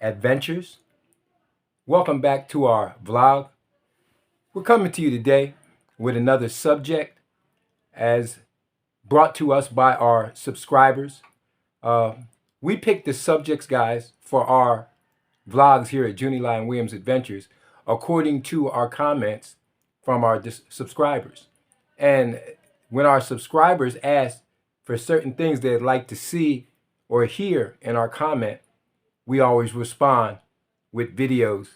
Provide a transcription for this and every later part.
adventures. Welcome back to our vlog. We're coming to you today with another subject as brought to us by our subscribers. We picked the subjects, guys, for our vlogs here at Junie Lyon Williams Adventures according to our comments from our subscribers. And when our subscribers ask for certain things they'd like to see or hear in our comment, we always respond with videos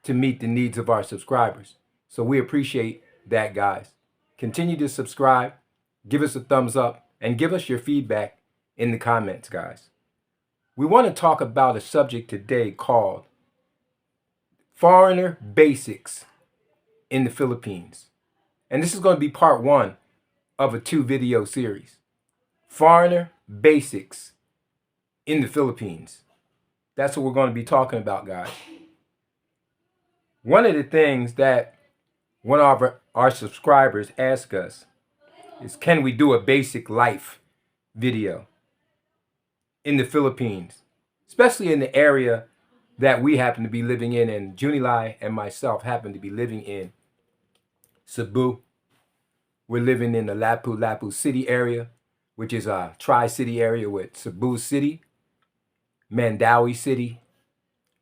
to meet the needs of our subscribers. So we appreciate that, guys. Continue to subscribe, give us a thumbs up, and give us your feedback in the comments, guys. We want to talk about a subject today called Foreigner Basics in the Philippines. And this is going to be part one of a 2-video series. Foreigner Basics in the Philippines. That's what we're going to be talking about, guys. One of the things that one of our subscribers asked us is, can we do a basic life video in the Philippines, especially in the area that we happen to be living in, and Junie Lai and myself happen to be living in Cebu. We're living in the Lapu-Lapu City area, which is a tri-city area with Cebu City, Mandaue City,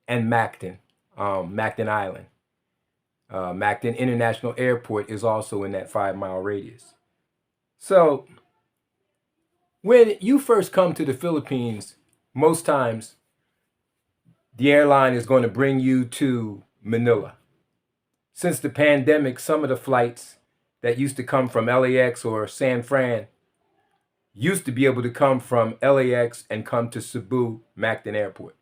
and Mactan Island. Mactan International Airport is also in that 5-mile radius. So when you first come to the Philippines, most times the airline is going to bring you to Manila. Since the pandemic, some of the flights that used to come from LAX or San Fran used to be able to come from LAX and come to Cebu Mactan Airport.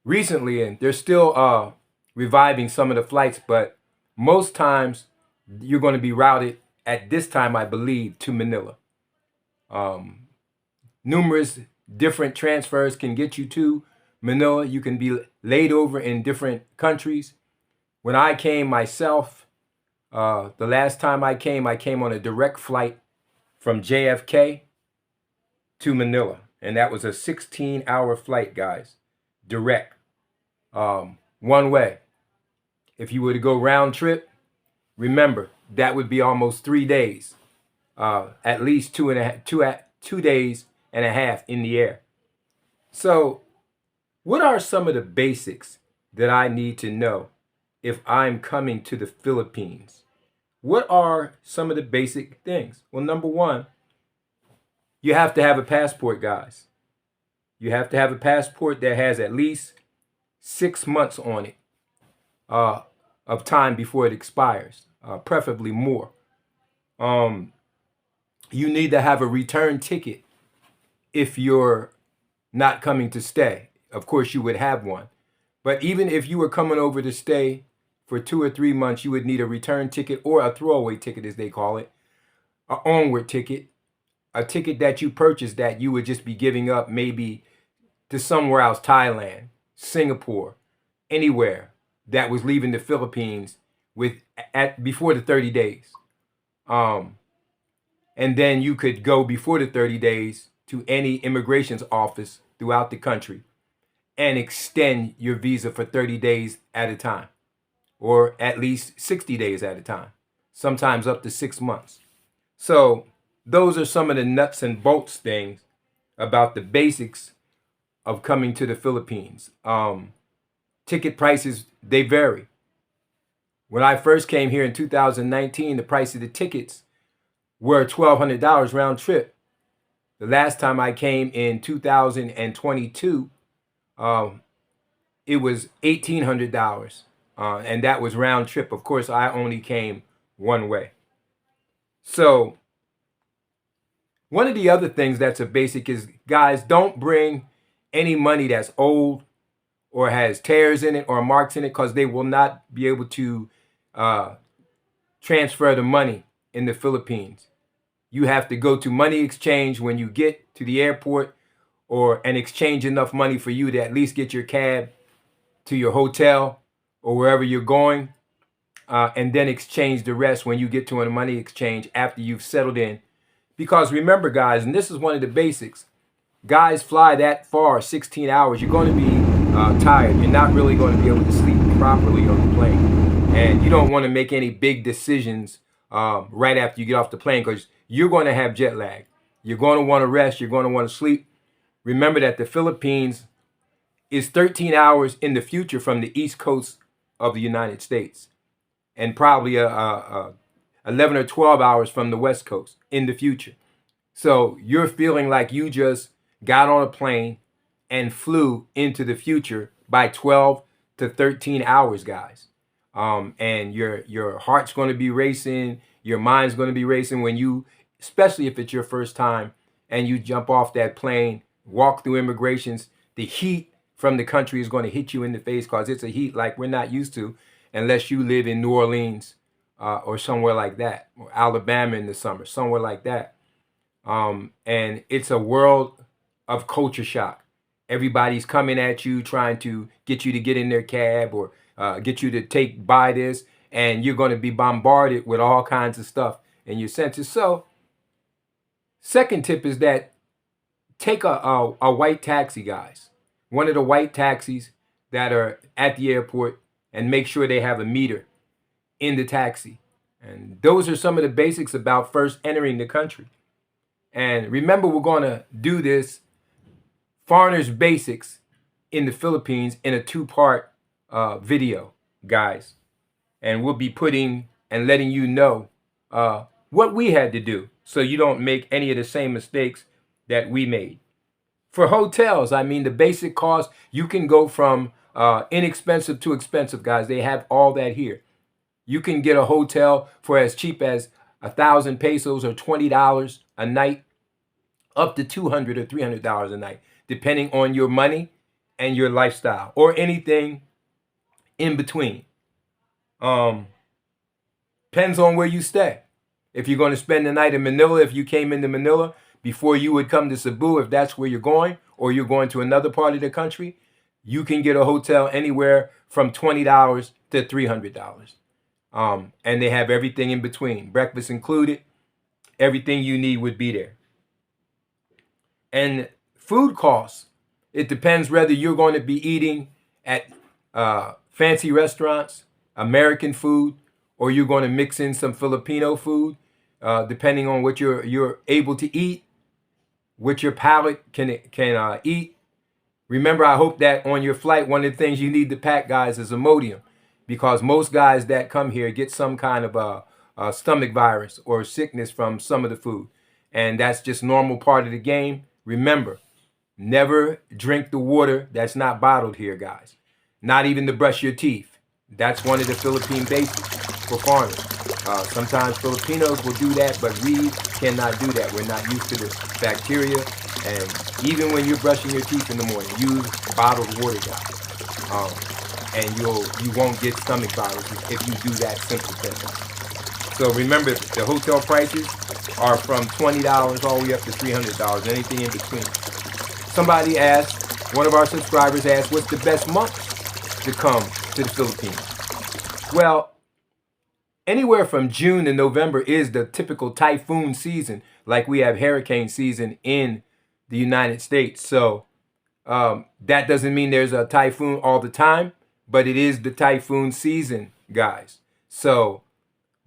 Recently, and they're still reviving some of the flights, but most times you're going to be routed at this time, I believe, to Manila. Numerous different transfers can get you to Manila. You can be laid over in different countries. When I came myself, the last time I came on a direct flight from JFK to Manila. And that was a 16-hour flight, guys. Direct. One way. If you were to go round trip, remember, that would be almost 3 days. At least 2 days and a half in the air. So what are some of the basics that I need to know if I'm coming to the Philippines? What are some of the basic things? Well, number one, you have to have a passport, guys. You have to have a passport that has at least 6 months on it of time before it expires, preferably more. You need to have a return ticket if you're not coming to stay. Of course, you would have one. But even if you were coming over to stay for 2 or 3 months, you would need a return ticket or a throwaway ticket, as they call it, an onward ticket, a ticket that you purchased that you would just be giving up maybe to somewhere else, Thailand, Singapore, anywhere that was leaving the Philippines before the 30 days. And then you could go before the 30 days to any immigration's office throughout the country and extend your visa for 30 days at a time, or at least 60 days at a time, sometimes up to 6 months. So those are some of the nuts and bolts things about the basics of coming to the Philippines. Ticket prices, they vary. When I first came here in 2019, the price of the tickets were $1,200 round trip. The last time I came in 2022, it was $1,800, and that was round trip. Of course, I only came one way. So one of the other things that's a basic is, guys, don't bring any money that's old or has tears in it or marks in it, because they will not be able to transfer the money in the Philippines. You have to go to money exchange when you get to the airport, and exchange enough money for you to at least get your cab to your hotel or wherever you're going, and then exchange the rest when you get to a money exchange after you've settled in. Because remember, guys, and this is one of the basics, guys fly that far, 16 hours, you're going to be tired. You're not really going to be able to sleep properly on the plane. And you don't want to make any big decisions right after you get off the plane, because you're going to have jet lag. You're going to want to rest. You're going to want to sleep. Remember that the Philippines is 13 hours in the future from the east coast of the United States, and probably 11 or 12 hours from the west coast in the future. So you're feeling like you just got on a plane and flew into the future by 12 to 13 hours, guys. And your heart's going to be racing, your mind's going to be racing when you, especially if it's your first time and you jump off that plane, walk through immigrations. The heat from the country is going to hit you in the face, because it's a heat like we're not used to, unless you live in New Orleans or somewhere like that, or Alabama in the summer, somewhere like that. And it's a world of culture shock. Everybody's coming at you, trying to get you to get in their cab, or get you to buy this, and you're going to be bombarded with all kinds of stuff in your senses. So, second tip is that take a white taxi, guys. One of the white taxis that are at the airport, and make sure they have a meter in the taxi. And those are some of the basics about first entering the country. And remember, we're going to do this Foreigners Basics in the Philippines in a 2-part video, guys. And we'll be putting and letting you know what we had to do, so you don't make any of the same mistakes that we made. For hotels, I mean, the basic cost, you can go from inexpensive to expensive, guys. They have all that here. You can get a hotel for as cheap as 1,000 pesos or $20 a night, up to $200 or $300 a night, depending on your money and your lifestyle, or anything in between. Depends on where you stay. If you're going to spend the night in Manila, if you came into Manila before you would come to Cebu, if that's where you're going, or you're going to another part of the country, you can get a hotel anywhere from $20 to $300. And they have everything in between, breakfast included. Everything you need would be there. And food costs, it depends whether you're going to be eating at fancy restaurants, American food, or you're going to mix in some Filipino food, depending on what you're able to eat, what your palate can eat. Remember, I hope that on your flight, one of the things you need to pack, guys, is Imodium, because most guys that come here get some kind of a stomach virus or sickness from some of the food, and that's just normal part of the game. Remember, never drink the water that's not bottled here, guys. Not even to brush your teeth. That's one of the Philippine basics for foreigners. Sometimes Filipinos will do that, but we cannot do that. We're not used to the bacteria. And even when you're brushing your teeth in the morning, use bottled water, guys. And you won't get stomach viruses if you do that simple thing. So remember, the hotel prices are from $20 all the way up to $300, anything in between. Somebody asked, one of our subscribers asked, what's the best month to come to the Philippines? Well, anywhere from June to November is the typical typhoon season, like we have hurricane season in the United States. So that doesn't mean there's a typhoon all the time, but it is the typhoon season, guys. So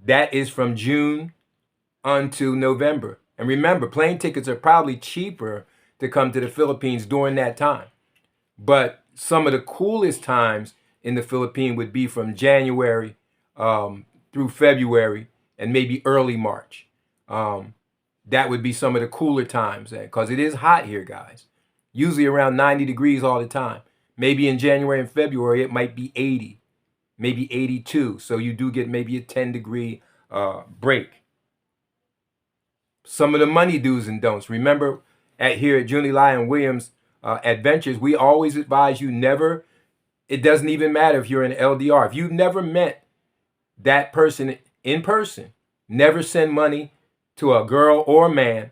that is from June until November. And remember, plane tickets are probably cheaper to come to the Philippines during that time. But some of the coolest times in the Philippines would be from January through February and maybe early March. That would be some of the cooler times, because it is hot here, guys. Usually around 90 degrees all the time. Maybe in January and February, it might be 80, maybe 82. So you do get maybe a 10-degree break. Some of the money do's and don'ts. Remember, here at Junie Lyon Williams Adventures, we always advise you never, it doesn't even matter if you're in LDR. If you've never met that person in person, never send money to a girl or a man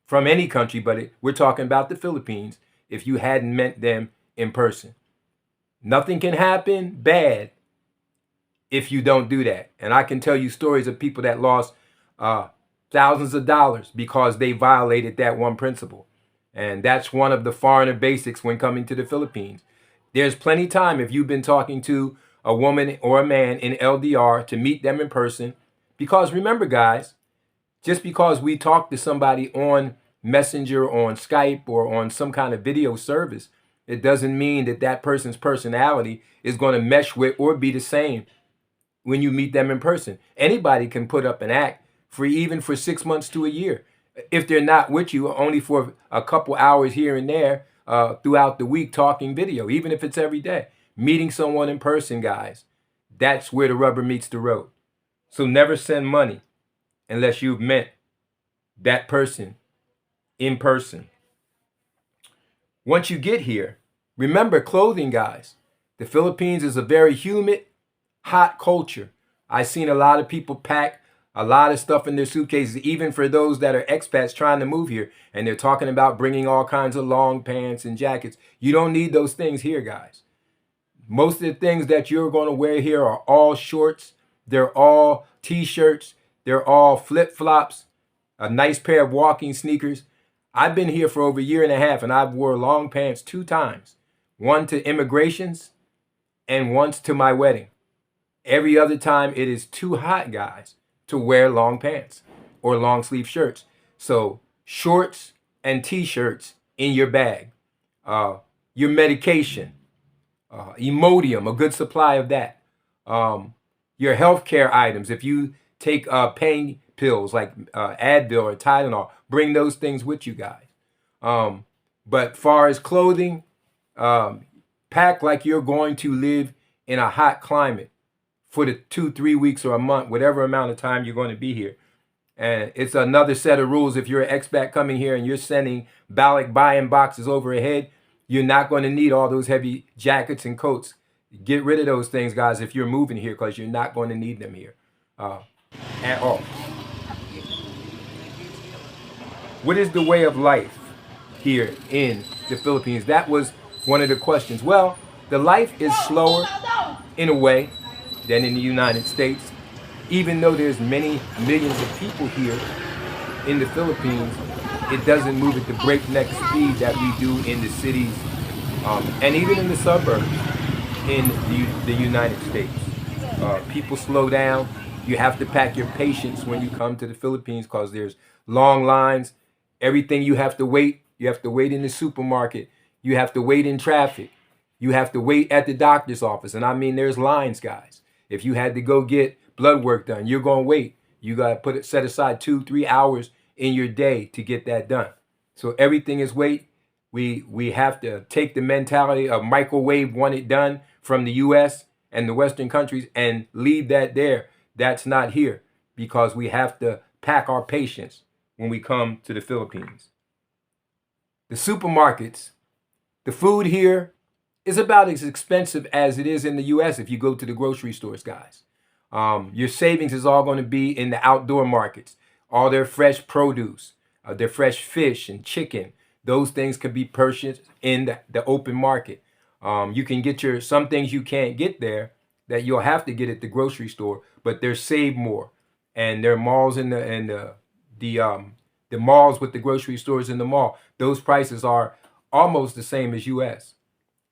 from any country, but we're talking about the Philippines, if you hadn't met them in person. Nothing can happen bad if you don't do that. And I can tell you stories of people that lost thousands of dollars because they violated that one principle. And that's one of the foreigner basics when coming to the Philippines. There's plenty time if you've been talking to a woman or a man in LDR to meet them in person. Because remember, guys, just because we talk to somebody on Messenger, on Skype, or on some kind of video service, it doesn't mean that that person's personality is going to mesh with or be the same when you meet them in person. Anybody can put up an act for even for 6 months to a year. If they're not with you, only for a couple hours here and there throughout the week talking video, even if it's every day. Meeting someone in person, guys, that's where the rubber meets the road. So never send money unless you've met that person in person. Once you get here, remember clothing, guys. The Philippines is a very humid, hot culture. I've seen a lot of people pack a lot of stuff in their suitcases, even for those that are expats trying to move here. And they're talking about bringing all kinds of long pants and jackets. You don't need those things here, guys. Most of the things that you're going to wear here are all shorts. They're all t-shirts. They're all flip-flops, a nice pair of walking sneakers. I've been here for over a year and a half, and I've wore long pants 2 times. One to immigrations and once to my wedding. Every other time it is too hot, guys, to wear long pants or long sleeve shirts. So shorts and t-shirts in your bag. Your medication, Imodium, a good supply of that. Your healthcare items, if you take pain pills like Advil or Tylenol, bring those things with you, guys. But far as clothing, pack like you're going to live in a hot climate for the 2-3 weeks or a month, whatever amount of time you're going to be here. And it's another set of rules. If you're an expat coming here and you're sending buying boxes overhead, you're not going to need all those heavy jackets and coats. Get rid of those things, guys, if you're moving here, because you're not going to need them here at all. What is the way of life here in the Philippines? That was one of the questions. Well, the life is slower in a way than in the United States. Even though there's many millions of people here in the Philippines, it doesn't move at the breakneck speed that we do in the cities and even in the suburbs in the United States. People slow down. You have to pack your patience when you come to the Philippines because there's long lines. Everything you have to wait. You have to wait in the supermarket. You have to wait in traffic. You have to wait at the doctor's office. And I mean, there's lines, guys. If you had to go get blood work done, you're going to wait. You got to set aside 2-3 hours in your day to get that done. So everything is wait. We have to take the mentality of microwave want it done from the US and the Western countries and leave that there. That's not here because we have to pack our patience when we come to the Philippines. The supermarkets, the food here is about as expensive as it is in the US if you go to the grocery stores, guys. Your savings is all going to be in the outdoor markets. All their fresh produce, their fresh fish and chicken, those things can be purchased in the open market. You can get some things you can't get there that you'll have to get at the grocery store, but they're Save More, and their malls in the malls with the grocery stores in the mall. Those prices are almost the same as US.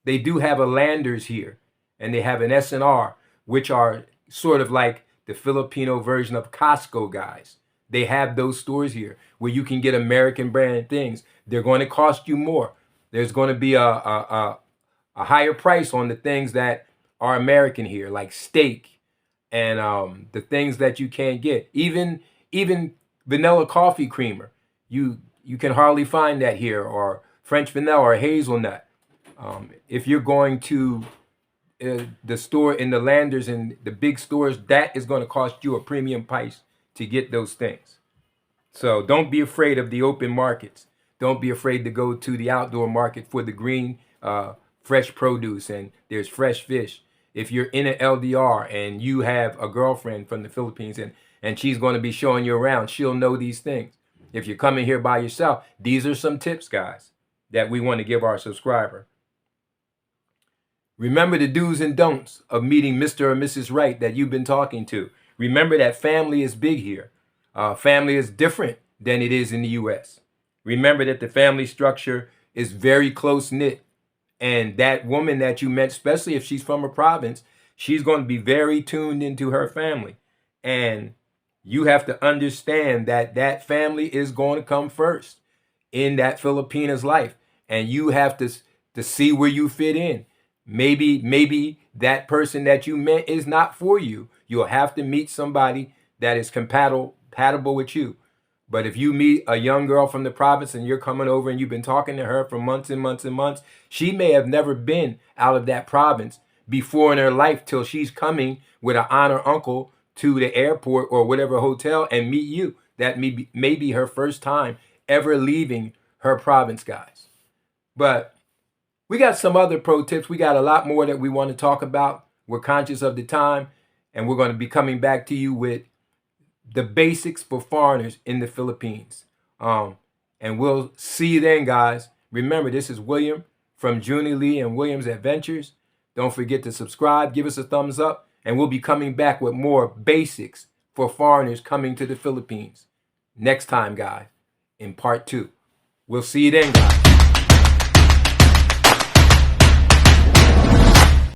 They do have a Landers here, and they have an S&R, which are sort of like the Filipino version of Costco, guys. They have those stores here where you can get American brand things. They're going to cost you more. There's going to be a higher price on the things that are American here, like steak and the things that you can't get. Even vanilla coffee creamer, you can hardly find that here, or French vanilla or hazelnut. If you're going to the store in the Landers and the big stores, that is going to cost you a premium price to get those things. So don't be afraid of the open markets. Don't be afraid to go to the outdoor market for the green, fresh produce, and there's fresh fish. If you're in an LDR and you have a girlfriend from the Philippines and she's going to be showing you around, she'll know these things. If you're coming here by yourself, these are some tips, guys, that we want to give our subscriber. Remember the do's and don'ts of meeting Mr. or Mrs. Right that you've been talking to. Remember that family is big here. Family is different than it is in the US. Remember that the family structure is very close-knit. And that woman that you met, especially if she's from a province, she's going to be very tuned into her family. And you have to understand that that family is going to come first in that Filipina's life. And you have to see where you fit in. Maybe that person that you met is not for you. You'll have to meet somebody that is compatible with you. But if you meet a young girl from the province and you're coming over and you've been talking to her for months and months and months, she may have never been out of that province before in her life till she's coming with an aunt or uncle to the airport or whatever hotel and meet you. That may be her first time ever leaving her province, guys. But we got some other pro tips. We got a lot more that we want to talk about. We're conscious of the time, and we're going to be coming back to you with the basics for foreigners in the Philippines. And we'll see you then, guys. Remember, this is William from Junie Lee and Williams Adventures. Don't forget to subscribe, give us a thumbs up, and we'll be coming back with more basics for foreigners coming to the Philippines next time, guys, in part 2. We'll see you then, guys.